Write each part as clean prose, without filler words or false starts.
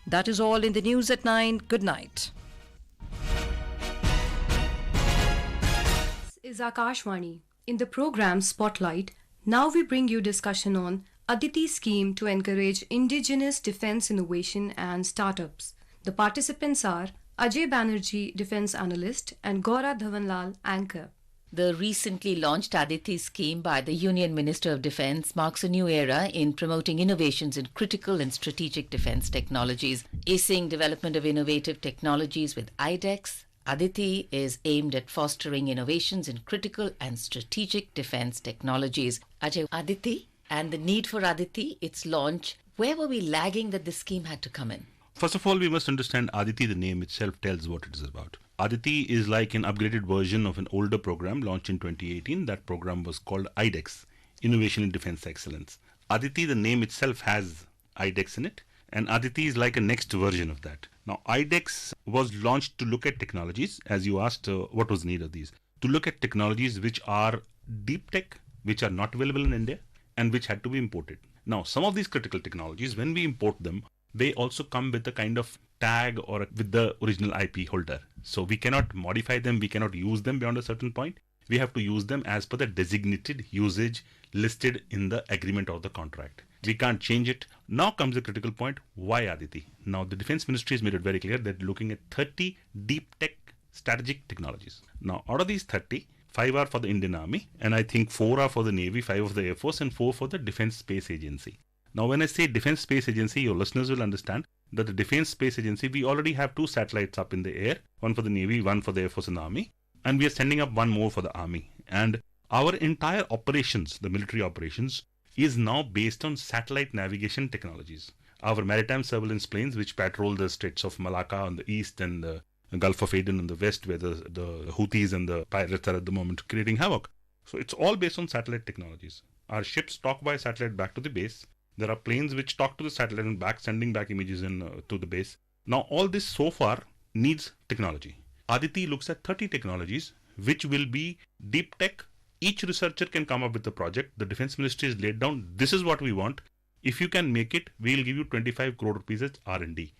That is all in the news at 9. Good night. This is Akashvani. In the program Spotlight, now we bring you discussion on Aditi's scheme to encourage indigenous defense innovation and startups. The participants are Ajay Banerjee, Defense Analyst, and Gaura Dhawanlal, Anchor. The recently launched Aditi scheme by the Union Minister of Defence marks a new era in promoting innovations in critical and strategic defence technologies. Acing development of innovative technologies with IDEX, Aditi is aimed at fostering innovations in critical and strategic defence technologies. Ajay, Aditi and the need for Aditi, its launch, where were we lagging that this scheme had to come in? First of all, we must understand Aditi, the name itself tells what it is about. Aditi is like an upgraded version of an older program launched in 2018. That program was called IDEX, Innovation in Defense Excellence. Aditi, the name itself has IDEX in it, and Aditi is like a next version of that. Now, IDEX was launched to look at technologies, as you asked, what was the need of these? To look at technologies which are deep tech, which are not available in India, and which had to be imported. Now, some of these critical technologies, when we import them, they also come with a kind of tag or with the original IP holder. So we cannot modify them, we cannot use them beyond a certain point. We have to use them as per the designated usage listed in the agreement of the contract. We can't change it. Now comes the critical point, why Aditi? Now the Defense Ministry has made it very clear that they're looking at 30 deep tech strategic technologies. Now out of these 30, 5 are for the Indian Army, and I think 4 are for the Navy, 5 of the Air Force, and 4 for the Defense Space Agency. Now, when I say Defense Space Agency, your listeners will understand that the Defense Space Agency, we already have 2 satellites up in the air, one for the Navy, one for the Air Force and the Army, and we are sending up one more for the Army. And our entire operations, the military operations, is now based on satellite navigation technologies. Our maritime surveillance planes, which patrol the Straits of Malacca on the east and the Gulf of Aden on the west, where the Houthis and the pirates are at the moment creating havoc. So it's all based on satellite technologies. Our ships talk by satellite back to the base. There are planes which talk to the satellite and back, sending back images to the base. Now, all this so far needs technology. Aditi looks at 30 technologies, which will be deep tech. Each researcher can come up with a project. The Defense Ministry has laid down, this is what we want. If you can make it, we will give you 25 crore rupees as R&D.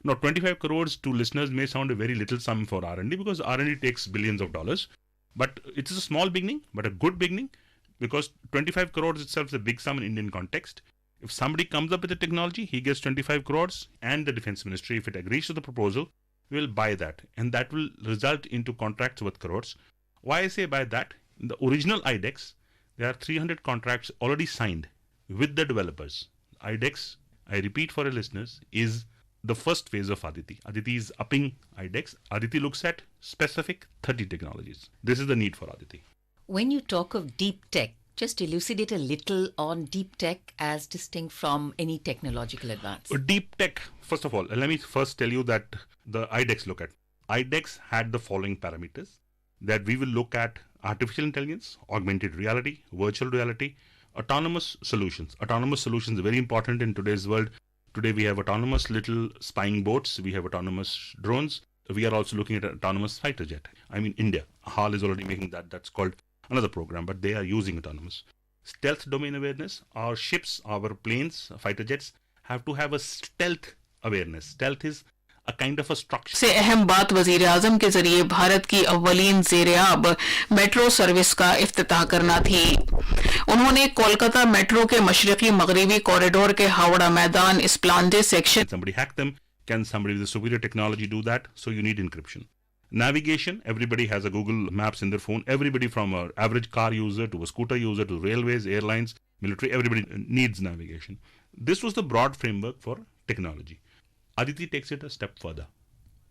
Now, 25 crores to listeners may sound a very little sum for R&D because R&D takes billions of dollars. But it is a small beginning, but a good beginning, because 25 crores itself is a big sum in Indian context. If somebody comes up with a technology, he gets 25 crores, and the Defense Ministry, if it agrees to the proposal, will buy that. And that will result into contracts worth crores. Why I say buy that? In the original IDEX, there are 300 contracts already signed with the developers. IDEX, I repeat for our listeners, is the first phase of Aditi. Aditi is upping IDEX. Aditi looks at specific 30 technologies. This is the need for Aditi. When you talk of deep tech, just elucidate a little on deep tech as distinct from any technological advance. Deep tech, first of all, let me first tell you that the IDEX look at. IDEX had the following parameters, that we will look at artificial intelligence, augmented reality, virtual reality, autonomous solutions. Autonomous solutions are very important in today's world. Today we have autonomous little spying boats, we have autonomous drones. We are also looking at an autonomous fighter jet. I mean, India, HAL is already making that. That's called another program, but they are using autonomous. Stealth domain awareness. Our ships, our planes, fighter jets have to have a stealth awareness. Stealth is a kind of a structure. से अहम बात वजीर आजम के जरिए भारत की अव्वलीन ज़ेर-ए-आब metro service का इफ्तिताह करना थी. उन्होंने कोलकाता मेट्रो के मशरकी मगरिबी कॉरिडोर के हावड़ा मैदान स्प्लांडे section. Somebody hack them. Can somebody with a superior technology do that? So you need encryption. Navigation, everybody has a Google Maps in their phone. Everybody from an average car user to a scooter user to railways, airlines, military, everybody needs navigation. This was the broad framework for technology. Aditi takes it a step further.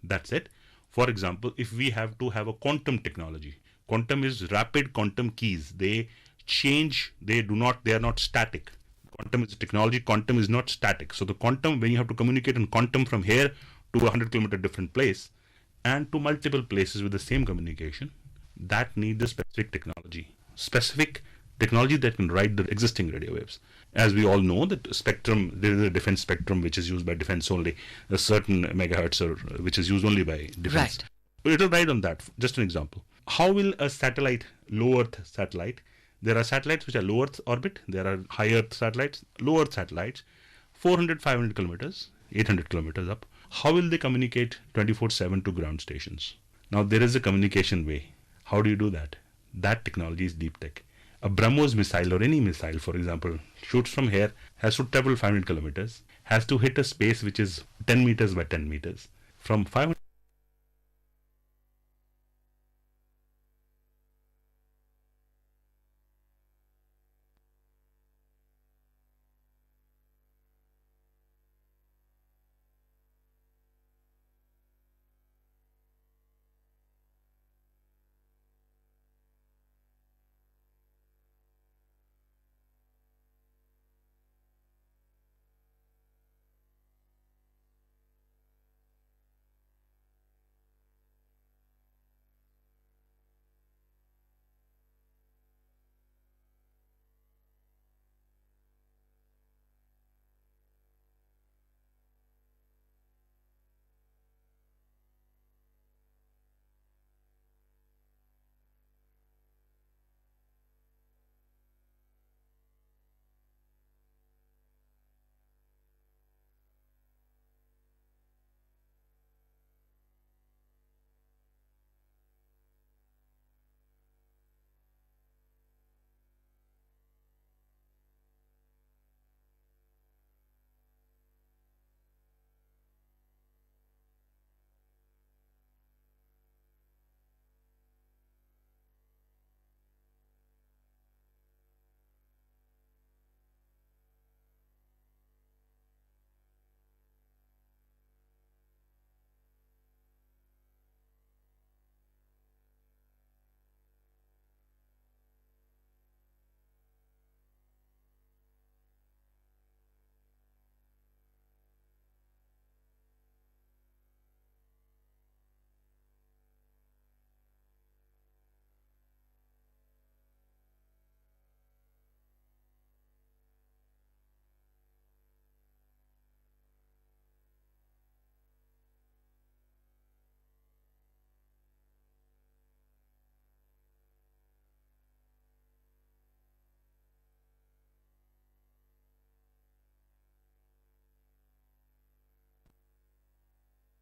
That's it. For example, if we have to have a quantum technology, quantum is rapid quantum keys. They change, they are not static. Quantum is a technology, quantum is not static. So the quantum, when you have to communicate in quantum from here to 100 kilometer different place, and to multiple places with the same communication, that needs a specific technology that can ride the existing radio waves. As we all know, that spectrum, there is a defense spectrum which is used by defense only, a certain megahertz which is used only by defense. Right. But it will ride on that. Just an example. How will a satellite, low Earth satellite, there are satellites which are low Earth orbit, there are high Earth satellites, low Earth satellites, 400, 500 kilometers, 800 kilometers up. How will they communicate 24/7 to ground stations? Now there is a communication way. How do you do that? That technology is deep tech. A BrahMos missile or any missile, for example, shoots from here, has to travel 500 kilometers, has to hit a space which is 10 meters by 10 meters. From 500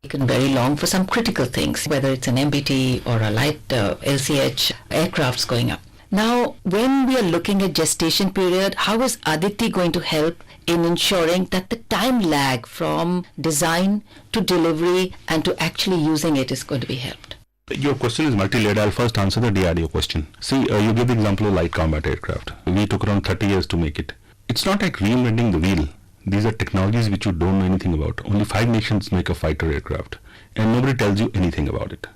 taken very long for some critical things, whether it's an MBT or a light LCH aircrafts going up. Now, when we are looking at gestation period, how is Aditi going to help in ensuring that the time lag from design to delivery and to actually using it is going to be helped? Your question is multi-layered. I'll first answer the DRDO question. See, you give the example of light combat aircraft. We took around 30 years to make it. It's not like reinventing the wheel. These are technologies which you don't know anything about. Only 5 nations make a fighter aircraft, and nobody tells you anything about it.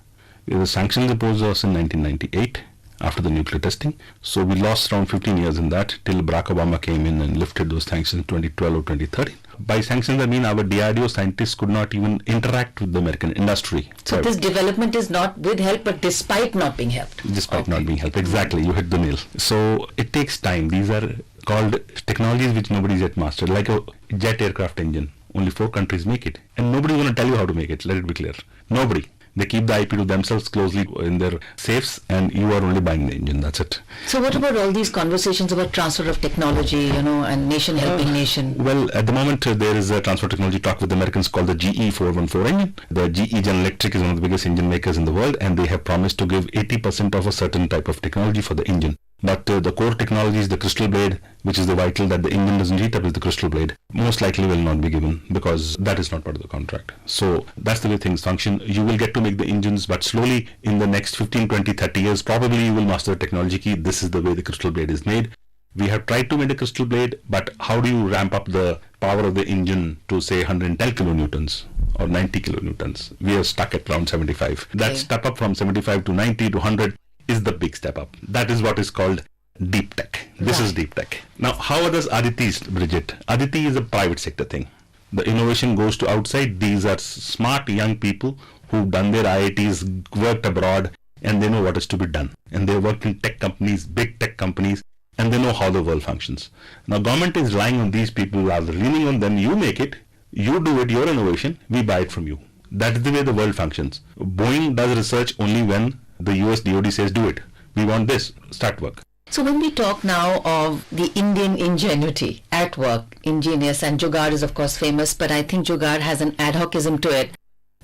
The sanctions imposed us in 1998 after the nuclear testing. So we lost around 15 years in that till Barack Obama came in and lifted those sanctions in 2012 or 2013. By sanctions, I mean our DRDO scientists could not even interact with the American industry. So this development is not with help, but despite not being helped. Despite not being helped. Exactly, you hit the nail. So it takes time. These are called technologies which nobody's yet mastered. Like a jet aircraft engine. Only 4 countries make it. And nobody's going to tell you how to make it. Let it be clear. Nobody. They keep the IP to themselves closely in their safes, and you are only buying the engine. That's it. So what about all these conversations about transfer of technology, and nation helping nation? Well, at the moment, there is a transfer technology talk with the Americans called the GE 414 engine. The GE General Electric is one of the biggest engine makers in the world, and they have promised to give 80% of a certain type of technology for the engine. But the core technology is the crystal blade, which is the vital that the engine doesn't heat up is the crystal blade. Most likely will not be given because that is not part of the contract. So that's the way things function. You will get to make the engines, but slowly in the next 15, 20, 30 years, probably you will master the technology key. This is the way the crystal blade is made. We have tried to make a crystal blade, but how do you ramp up the power of the engine to say 110 kilonewtons or 90 kilonewtons? We are stuck at around 75. That step up from 75 to 90 to 100 is the big step up. That is what is called deep tech. This is deep tech. Now, how are those Aditi's, Bridget? Aditi is a private sector thing. The innovation goes to outside. These are smart young people who've done their IITs, worked abroad, and they know what is to be done. And they work in tech companies, big tech companies, and they know how the world functions. Now, government is relying on these people rather than leaning on them. You make it, you do it, your innovation, we buy it from you. That is the way the world functions. Boeing does research only when the US DoD says do it. We want this, start work. So when we talk now of the Indian ingenuity at work, Ingenious, and Jugaad is of course famous, but I think Jugaad has an ad hocism to it.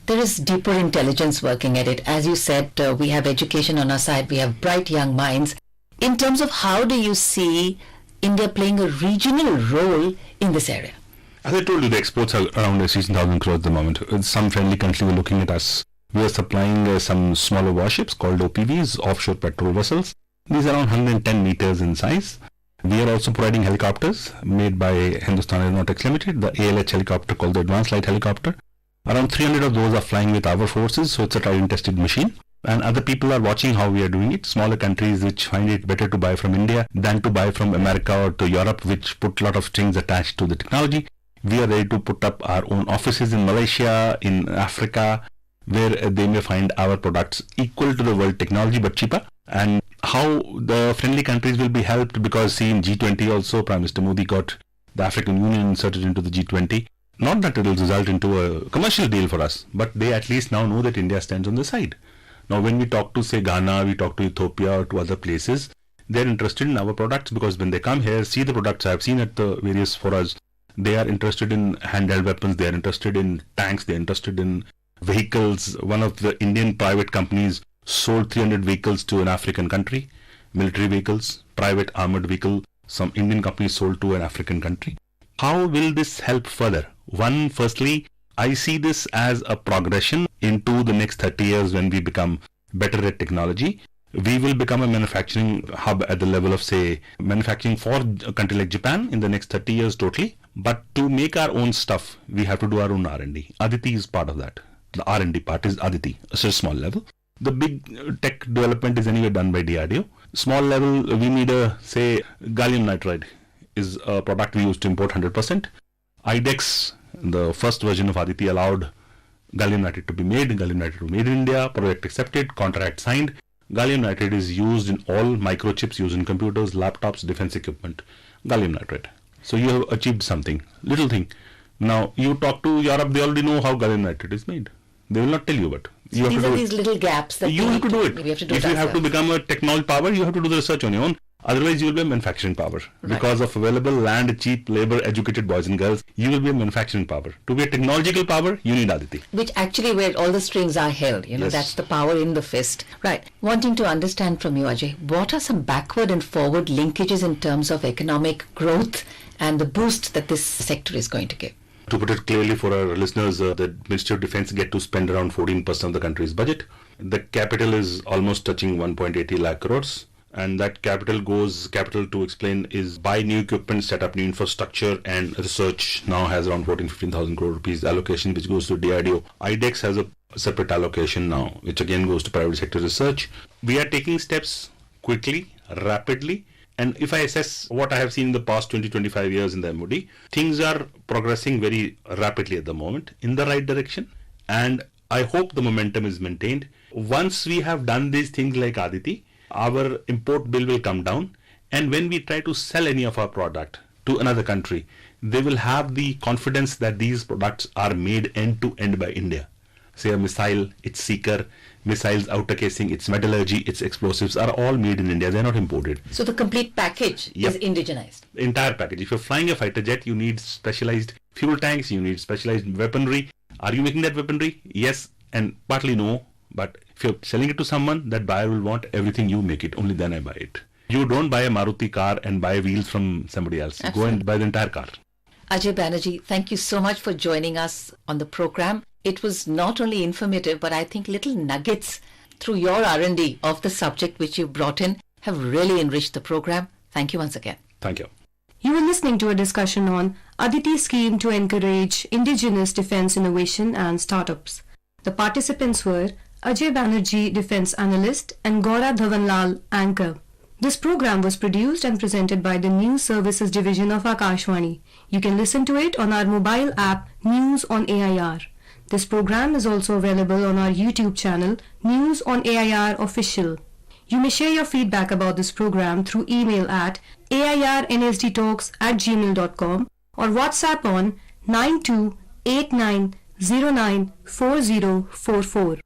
There is deeper intelligence working at it. As you said, we have education on our side, we have bright young minds. In terms of how do you see India playing a regional role in this area? As I told you, the exports are around 16,000 crores at the moment. Some friendly country were looking at us. We are supplying some smaller warships called OPVs, offshore patrol vessels. These are around 110 meters in size. We are also providing helicopters made by Hindustan Aeronautics Limited, the ALH helicopter called the Advanced Light Helicopter. Around 300 of those are flying with our forces, so it's a tried and tested machine. And other people are watching how we are doing it. Smaller countries which find it better to buy from India than to buy from America or to Europe, which put a lot of strings attached to the technology. We are ready to put up our own offices in Malaysia, in Africa, where they may find our products equal to the world technology but cheaper. And how the friendly countries will be helped, because see, in G20 also Prime Minister Modi got the African Union inserted into the G20. Not that it will result into a commercial deal for us, but they at least now know that India stands on the side. Now when we talk to say Ghana, we talk to Ethiopia or to other places, they're interested in our products, because when they come here, see the products I have seen at the various forums, they are interested in handheld weapons, they are interested in tanks, they are interested in vehicles. One of the Indian private companies sold 300 vehicles to an African country, military vehicles, private armored vehicle, some Indian companies sold to an African country. How will this help further? One, firstly, I see this as a progression into the next 30 years when we become better at technology. We will become a manufacturing hub at the level of, say, manufacturing for a country like Japan in the next 30 years totally. But to make our own stuff, we have to do our own R&D. Aditi is part of that. The R&D part is Aditi, so small level. The big tech development is anyway done by DRDO. Small level, we need say, gallium nitride is a product we used to import 100%. IDEX, the first version of Aditi, allowed gallium nitride to be made. Gallium nitride was made in India, project accepted, contract signed. Gallium nitride is used in all microchips used in computers, laptops, defense equipment. Gallium nitride. So you have achieved something, little thing. Now you talk to Europe, they already know how gallium nitride is made. They will not tell you, but you have These to are do these little gaps that you have to do it. We have to do if you have to become a technology power, you have to do the research on your own. Otherwise, you will be a manufacturing power. Right. Because of available land, cheap labor, educated boys and girls, you will be a manufacturing power. To be a technological power, you need Aditi. Which actually where all the strings are held, Yes. That's the power in the fist. Right. Wanting to understand from you, Ajay, what are some backward and forward linkages in terms of economic growth and the boost that this sector is going to give? To put it clearly for our listeners, the Ministry of Defense get to spend around 14% of the country's budget. The capital is almost touching 1.80 lakh crores. And that capital to explain, is buy new equipment, set up new infrastructure, and research now has around 14,000-15,000 crore rupees allocation, which goes to DRDO. IDEX has a separate allocation now, which again goes to private sector research. We are taking steps quickly, rapidly. And if I assess what I have seen in the past 20-25 years in the MOD, things are progressing very rapidly at the moment in the right direction. And I hope the momentum is maintained. Once we have done these things like Aditi, our import bill will come down. And when we try to sell any of our product to another country, they will have the confidence that these products are made end to end by India. Say a missile, its seeker, missiles, outer casing, its metallurgy, its explosives are all made in India. They are not imported. So the complete package Yep. is indigenized. The entire package. If you're flying a fighter jet, you need specialized fuel tanks, you need specialized weaponry. Are you making that weaponry? Yes, and partly no. But if you're selling it to someone, that buyer will want everything you make it. Only then I buy it. You don't buy a Maruti car and buy wheels from somebody else. Absolutely. Go and buy the entire car. Ajay Banerjee, thank you so much for joining us on the program. It was not only informative, but I think little nuggets through your R&D of the subject which you brought in have really enriched the program. Thank you once again. Thank you. You were listening to a discussion on Aditi scheme to encourage indigenous defense innovation and startups. The participants were Ajay Banerjee, Defense Analyst, and Gaura Dhawanlal, Anchor. This program was produced and presented by the News Services Division of Akashvani. You can listen to it on our mobile app News on AIR. This program is also available on our YouTube channel News on AIR Official. You may share your feedback about this program through email at airnsdtalks@gmail.com or WhatsApp on 9289094044.